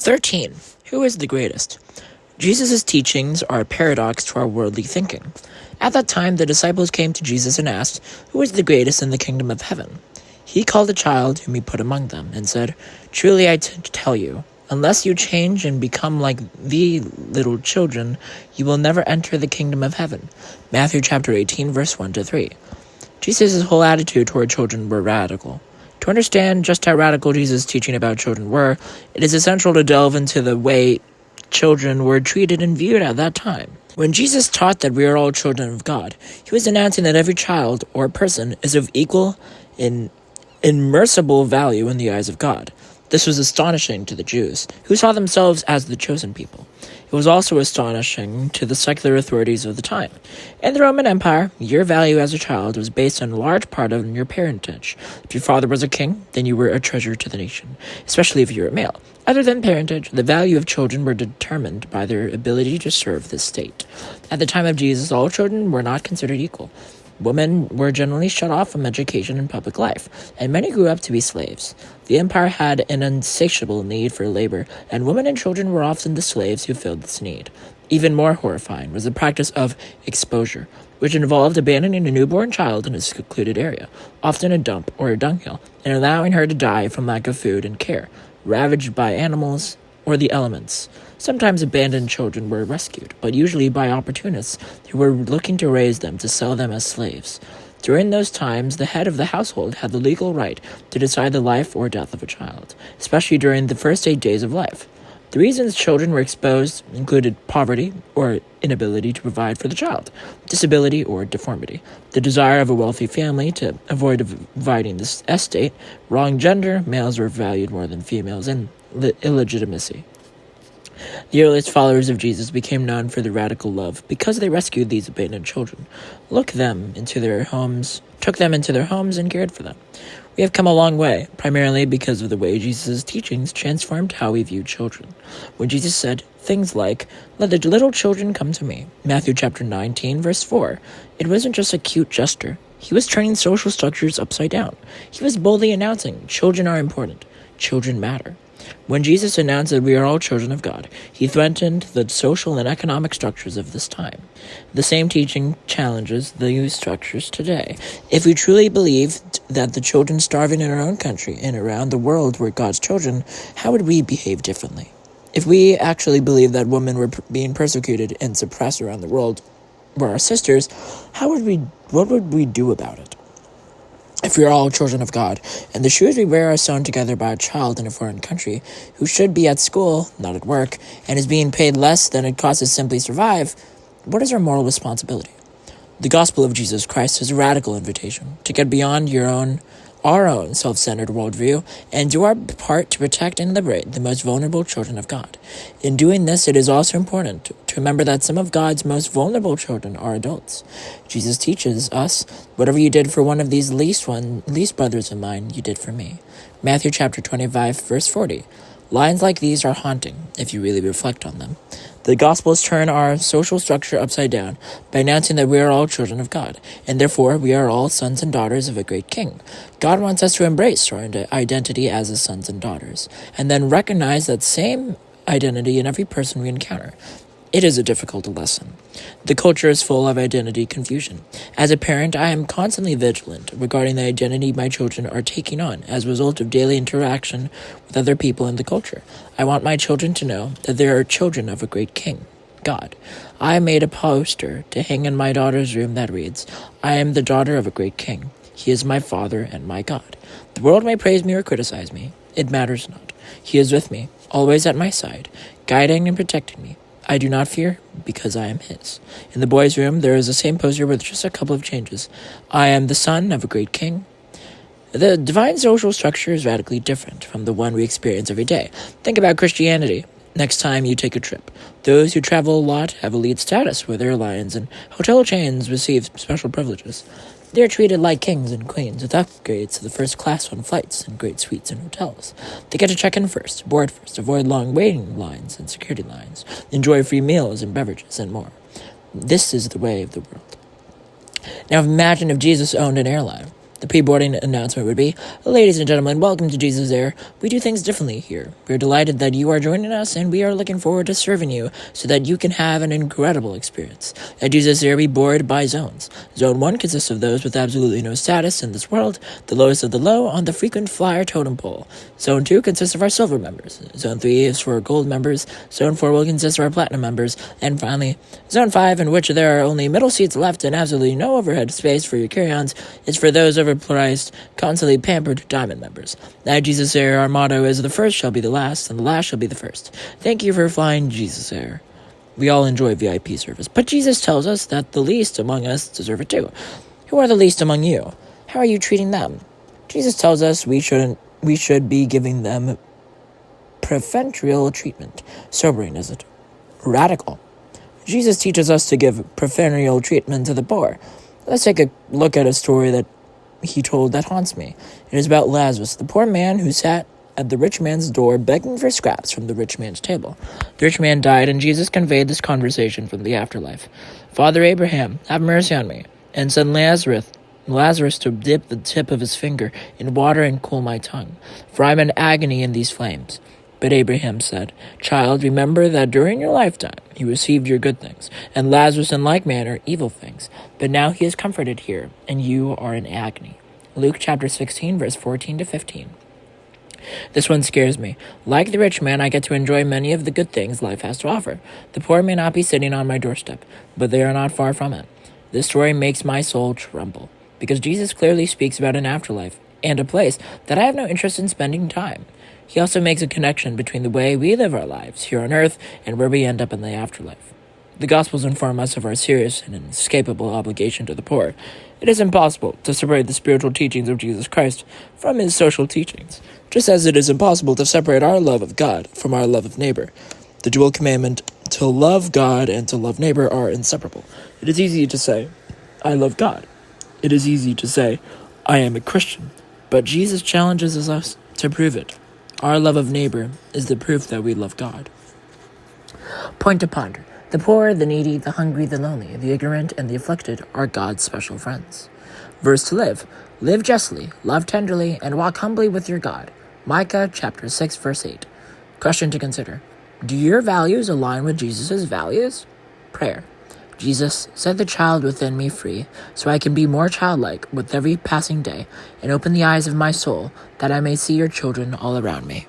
13. Who is the greatest? Jesus' teachings are a paradox to our worldly thinking. At that time, the disciples came to Jesus and asked, "Who is the greatest in the kingdom of heaven?" He called a child whom he put among them and said, "Truly I tell you, unless you change and become like the little children, you will never enter the kingdom of heaven." Matthew chapter 18, verse 1-3. Jesus' whole attitude toward children were radical. To understand just how radical Jesus' teaching about children were, it is essential to delve into the way children were treated and viewed at that time. When Jesus taught that we are all children of God, he was announcing that every child or person is of equal and immeasurable value in the eyes of God. This was astonishing to the Jews, who saw themselves as the chosen people. It was also astonishing to the secular authorities of the time. In the Roman Empire, your value as a child was based on a large part on your parentage. If your father was a king, then you were a treasure to the nation, especially if you were a male. Other than parentage, the value of children were determined by their ability to serve the state. At the time of Jesus, all children were not considered equal. Women were generally shut off from education and public life, and many grew up to be slaves. The empire had an insatiable need for labor, and women and children were often the slaves who filled this need. Even more horrifying was the practice of exposure, which involved abandoning a newborn child in a secluded area, often a dump or a dunghill, and allowing her to die from lack of food and care, ravaged by animals or the elements. Sometimes abandoned children were rescued, but usually by opportunists who were looking to raise them to sell them as slaves. During those times, the head of the household had the legal right to decide the life or death of a child, especially during the first 8 days of life. The reasons children were exposed included poverty or inability to provide for the child, disability or deformity, the desire of a wealthy family to avoid dividing the estate, wrong gender, males were valued more than females, and illegitimacy. The earliest followers of Jesus became known for their radical love because they rescued these abandoned children, took them into their homes, and cared for them. We have come a long way, primarily because of the way Jesus' teachings transformed how we view children. When Jesus said things like, "Let the little children come to me," Matthew chapter 19, verse 4, it wasn't just a cute gesture. He was turning social structures upside down. He was boldly announcing, children are important. Children matter. When Jesus announced that we are all children of God, he threatened the social and economic structures of this time. The same teaching challenges these structures today. If we truly believed that the children starving in our own country and around the world were God's children, how would we behave differently? If we actually believed that women were being persecuted and suppressed around the world were our sisters, what would we do about it? If we are all children of God, and the shoes we wear are sewn together by a child in a foreign country who should be at school, not at work, and is being paid less than it costs to simply survive, what is our moral responsibility? The gospel of Jesus Christ is a radical invitation to get beyond our own self-centered worldview and do our part to protect and liberate the most vulnerable children of God. In doing this, it is also important to remember that some of God's most vulnerable children are adults. Jesus teaches us, "Whatever you did for one of these least brothers of mine, you did for me." Matthew chapter 25, verse 40. Lines like these are haunting if you really reflect on them. The Gospels turn our social structure upside down by announcing that we are all children of God, and therefore we are all sons and daughters of a great King. God wants us to embrace our identity as his sons and daughters, and then recognize that same identity in every person we encounter. It is a difficult lesson. The culture is full of identity confusion. As a parent, I am constantly vigilant regarding the identity my children are taking on as a result of daily interaction with other people in the culture. I want my children to know that they are children of a great King, God. I made a poster to hang in my daughter's room that reads, "I am the daughter of a great King. He is my Father and my God. The world may praise me or criticize me. It matters not. He is with me, always at my side, guiding and protecting me. I do not fear, because I am his." In the boys' room, there is the same poster with just a couple of changes. "I am the son of a great king." The divine social structure is radically different from the one we experience every day. Think about Christianity. Next time you take a trip, those who travel a lot have elite status with airlines, and hotel chains receive special privileges. They are treated like kings and queens with upgrades to the first class on flights and great suites and hotels. They get to check in first, board first, avoid long waiting lines and security lines, enjoy free meals and beverages, and more. This is the way of the world. Now imagine if Jesus owned an airline. The pre-boarding announcement would be, ladies and gentlemen, welcome to Jesus Air. We do things differently here. We're delighted that you are joining us, and we are looking forward to serving you so that you can have an incredible experience. At Jesus Air, we board by zones. Zone 1 consists of those with absolutely no status in this world, the lowest of the low on the frequent flyer totem pole. Zone 2 consists of our silver members. Zone 3 is for gold members. Zone 4 will consist of our platinum members. And finally, Zone 5, in which there are only middle seats left and absolutely no overhead space for your carry-ons, is for those overpriced, constantly pampered diamond members. At Jesus Air, our motto is the first shall be the last, and the last shall be the first. Thank you for flying Jesus Air. We all enjoy VIP service, but Jesus tells us that the least among us deserve it too. Who are the least among you? How are you treating them? Jesus tells us we should be giving them preferential treatment. Sobering, is it? Radical. Jesus teaches us to give preferential treatment to the poor. Let's take a look at a story that he told that haunts me. It is about Lazarus, the poor man who sat at the rich man's door begging for scraps from the rich man's table. The rich man died, and Jesus conveyed this conversation from the afterlife. Father Abraham, have mercy on me, and send Lazarus to dip the tip of his finger in water and cool my tongue, for I am in agony in these flames. But Abraham said, Child, remember that during your lifetime you received your good things, and Lazarus in like manner evil things. But now he is comforted here, and you are in agony. Luke chapter 16, verse 14 to 15. This one scares me. Like the rich man, I get to enjoy many of the good things life has to offer. The poor may not be sitting on my doorstep, but they are not far from it. This story makes my soul tremble, because Jesus clearly speaks about an afterlife and a place that I have no interest in spending time. He also makes a connection between the way we live our lives here on earth and where we end up in the afterlife. The Gospels inform us of our serious and inescapable obligation to the poor. It is impossible to separate the spiritual teachings of Jesus Christ from his social teachings, just as it is impossible to separate our love of God from our love of neighbor. The dual commandment to love God and to love neighbor are inseparable. It is easy to say, I love God. It is easy to say, I am a Christian. But Jesus challenges us to prove it. Our love of neighbor is the proof that we love God. Point to ponder. The poor, the needy, the hungry, the lonely, the ignorant, and the afflicted are God's special friends. Verse to live. Live justly, love tenderly, and walk humbly with your God. Micah chapter 6, verse 8. Question to consider. Do your values align with Jesus' values? Prayer. Jesus, set the child within me free, so I can be more childlike with every passing day, and open the eyes of my soul, that I may see your children all around me.